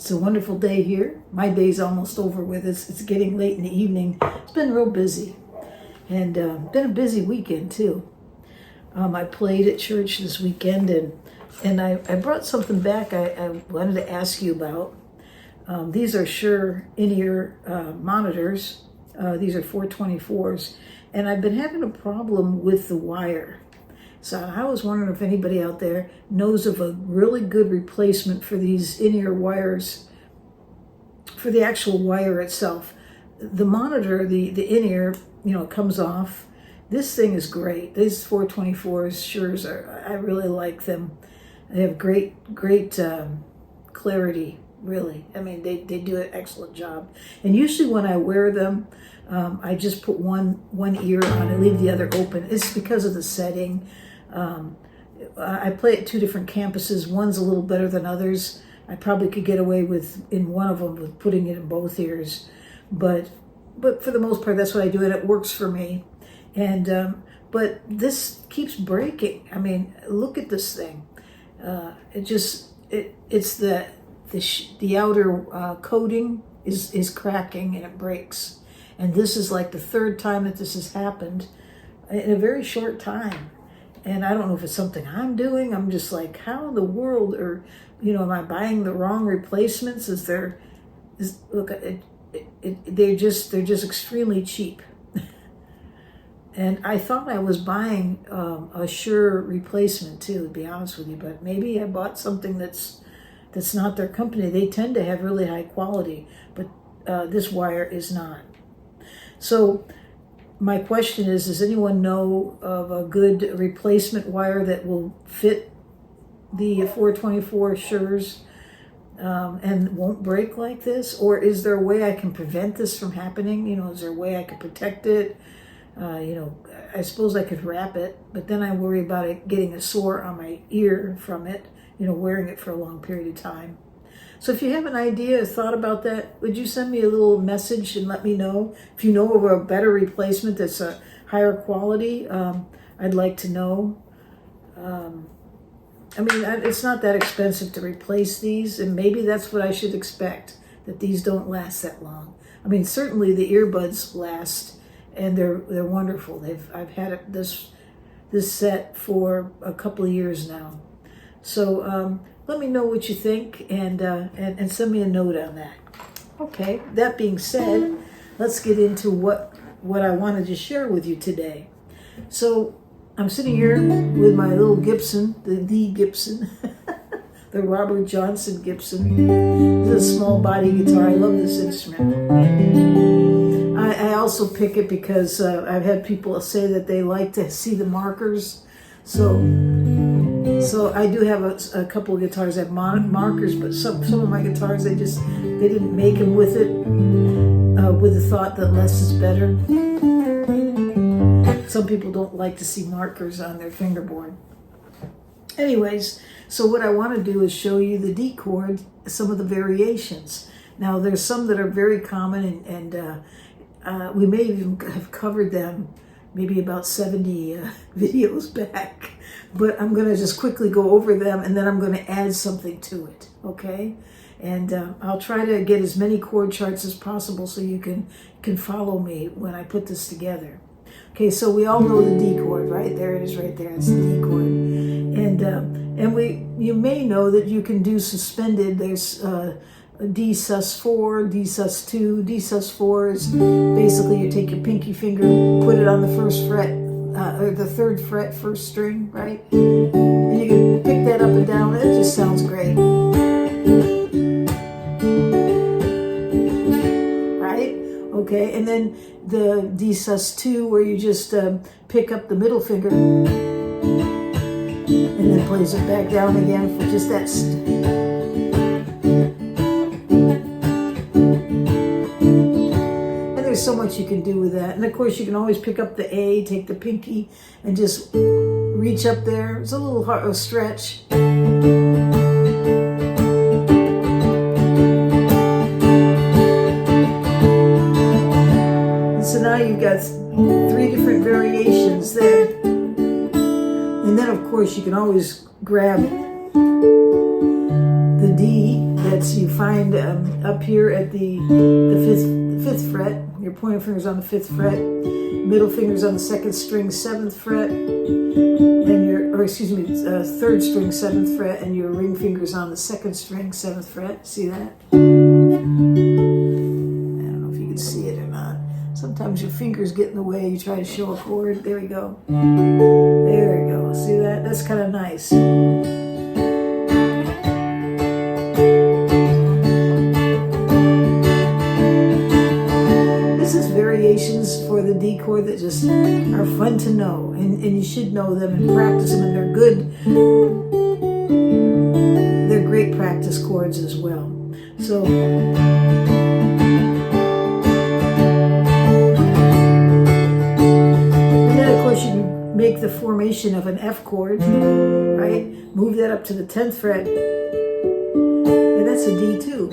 It's a wonderful day here. My day's almost over with. It's getting late in the evening. It's been real busy, and been a busy weekend too. I played at church this weekend, and I brought something back I wanted to ask you about. These are Shure in-ear monitors. These are 424s, and I've been having a problem with the wire. So I was wondering if anybody out there knows of a really good replacement for these in-ear wires, for the actual wire itself. The monitor, the in-ear, comes off. This thing is great. These 424s, Shures, I really like them. They have great clarity, really. I mean, they do an excellent job. And usually when I wear them, I just put one ear on and leave the other open. It's because of the setting. I play at two different campuses. One's a little better than others. I probably could get away with, in one of them, with putting it in both ears. But for the most part, that's what I do, and it works for me. And but this keeps breaking. I mean, look at this thing. It's the outer coating is cracking and it breaks. And this is like the third time that this has happened in a very short time. And I don't know if it's something I'm doing. I'm just like, how in the world, or am I buying the wrong replacements? They're just extremely cheap. And I thought I was buying a Shure replacement too, to be honest with you. But maybe I bought something that's not their company. They tend to have really high quality, but this wire is not. So my question is, does anyone know of a good replacement wire that will fit the 424 Shures and won't break like this? Or is there a way I can prevent this from happening? Is there a way I could protect it? I suppose I could wrap it, but then I worry about it getting a sore on my ear from it, wearing it for a long period of time. So if you have an idea, a thought about that, would you send me a little message and let me know? If you know of a better replacement that's a higher quality, I'd like to know. It's not that expensive to replace these, and maybe that's what I should expect, that these don't last that long. I mean, certainly the earbuds last, and they're wonderful. I've had this set for a couple of years now. So let me know what you think, and send me a note on that. Okay, that being said, let's get into what I wanted to share with you today. So I'm sitting here with my little Gibson, the D Gibson, the Robert Johnson Gibson. This is a small body guitar. I love this instrument. I also pick it because I've had people say that they like to see the markers. So I do have a couple of guitars that have markers, but some of my guitars, they didn't make them with it, with the thought that less is better. Some people don't like to see markers on their fingerboard. Anyways, so what I want to do is show you the D chord, some of the variations. Now there's some that are very common, and we may even have covered them maybe about 70 videos back, but I'm going to just quickly go over them, and then I'm going to add something to it, okay? And I'll try to get as many chord charts as possible so you can follow me when I put this together. Okay, so we all know the D chord, right? There it is right there. It's the D chord. And you may know that you can do suspended. There's D sus4, D sus2. D sus4 is basically you take your pinky finger, put it on the first fret, or the third fret, first string, right? And you can pick that up and down. It just sounds great. Right? Okay, and then the D sus2, where you just pick up the middle finger and then plays it back down again for just that. So much you can do with that. And of course you can always pick up the A, take the pinky and just reach up there. It's a little hard, a stretch. And so now you've got 3 different variations there. And then of course you can always grab the D that frets you find up here at the fifth fret. Your pointer finger's on the 5th fret, middle finger's on the 2nd string 7th fret, and your, or excuse me, 3rd string 7th fret, and your ring finger's on the 2nd string 7th fret. See that? I don't know if you can see it or not. Sometimes your fingers get in the way. You try to show a chord. There we go. There we go. See that? That's kind of nice. Variations for the D chord that just are fun to know, and you should know them and practice them, and they're good. They're great practice chords as well. So and then of course you can make the formation of an F chord, right? Move that up to the 10th fret, and that's a D too.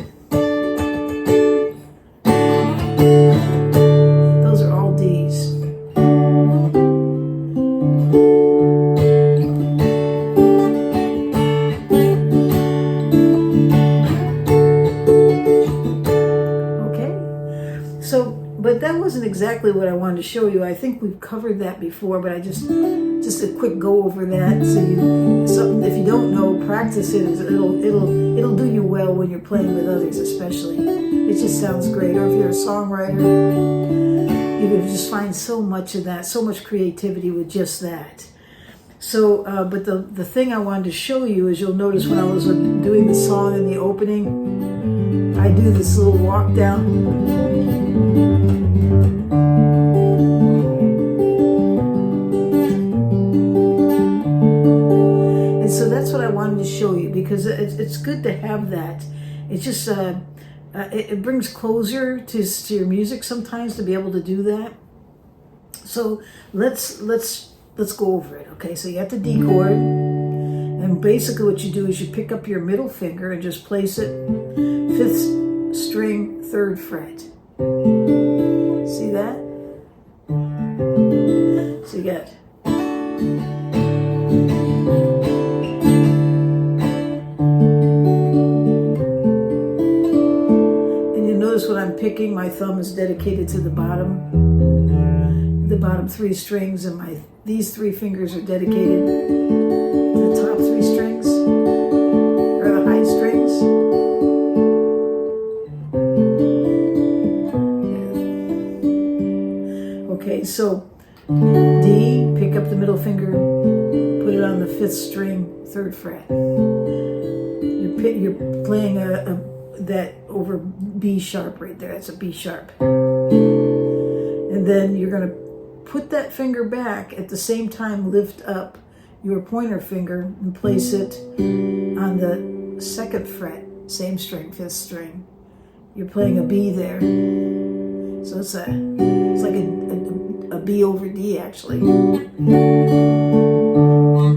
But that wasn't exactly what I wanted to show you. I think we've covered that before, but I just a quick go over that. So if you don't know, practice it. It'll do you well when you're playing with others, especially. It just sounds great. Or if you're a songwriter, you can just find so much of that, so much creativity with just that. So, but the thing I wanted to show you is, you'll notice when I was doing the song in the opening, I do this little walk down. So that's what I wanted to show you, because it's good to have that. It's just it brings closure to your music sometimes to be able to do that. So let's go over it. Okay, so you have the D chord, and basically what you do is you pick up your middle finger and just place it 5th string 3rd fret. See that? So you got. When I'm picking, my thumb is dedicated to the bottom 3 strings, and these 3 fingers are dedicated to the top 3 strings, or the high strings. Yeah. Okay, so D, pick up the middle finger, put it on the 5th string 3rd fret. You're playing that over B sharp right there. That's a B sharp. And then you're going to put that finger back, at the same time lift up your pointer finger and place it on the 2nd fret, same string, 5th string. You're playing a B there. So it's like a B over D actually.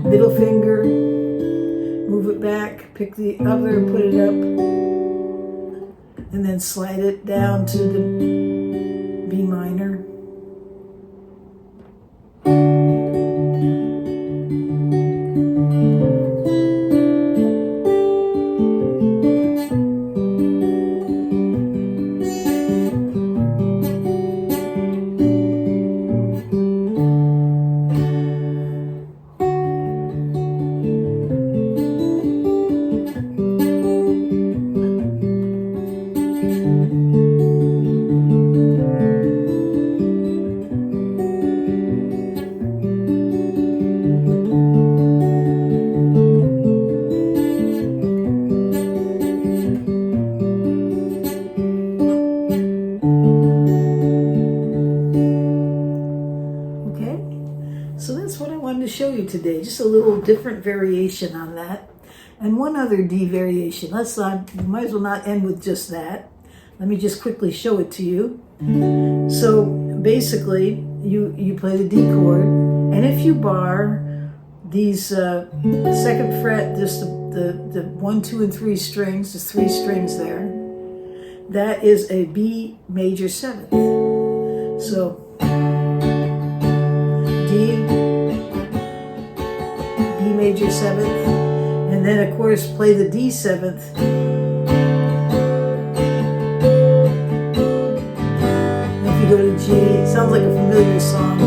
Middle finger, move it back, pick the other and put it up, and then slide it down to the B minor. To show you today, just a little different variation on that, and one other D variation. Let's we might as well not end with just that. Let me just quickly show it to you. So basically you play the D chord, and if you bar these 2nd fret, just the 1, 2, and 3 strings, there's 3 strings there, that is a B major 7th. So D, major 7th, and then of course play the D 7th, go to G. Sounds like a familiar song.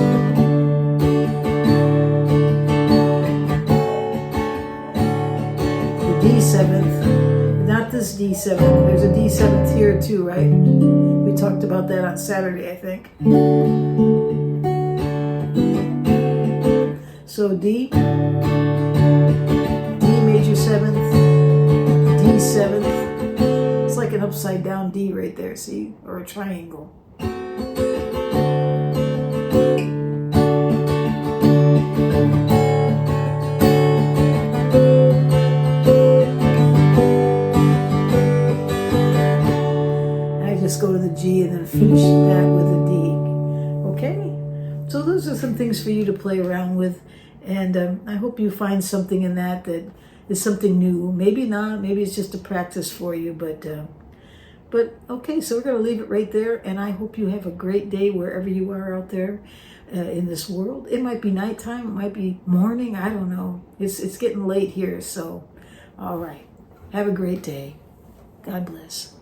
The D7th, not this D7. There's a D7th here too, right? We talked about that on Saturday, I think. So D, D major 7th, D7th. It's like an upside down D right there, see? Or a triangle. I just go to the G and then finish that with a D. Okay? So those are some things for you to play around with. And I hope you find something in that that is something new. Maybe not. Maybe it's just a practice for you. But okay, so we're going to leave it right there. And I hope you have a great day wherever you are out there in this world. It might be nighttime. It might be morning. I don't know. It's getting late here. So, all right. Have a great day. God bless.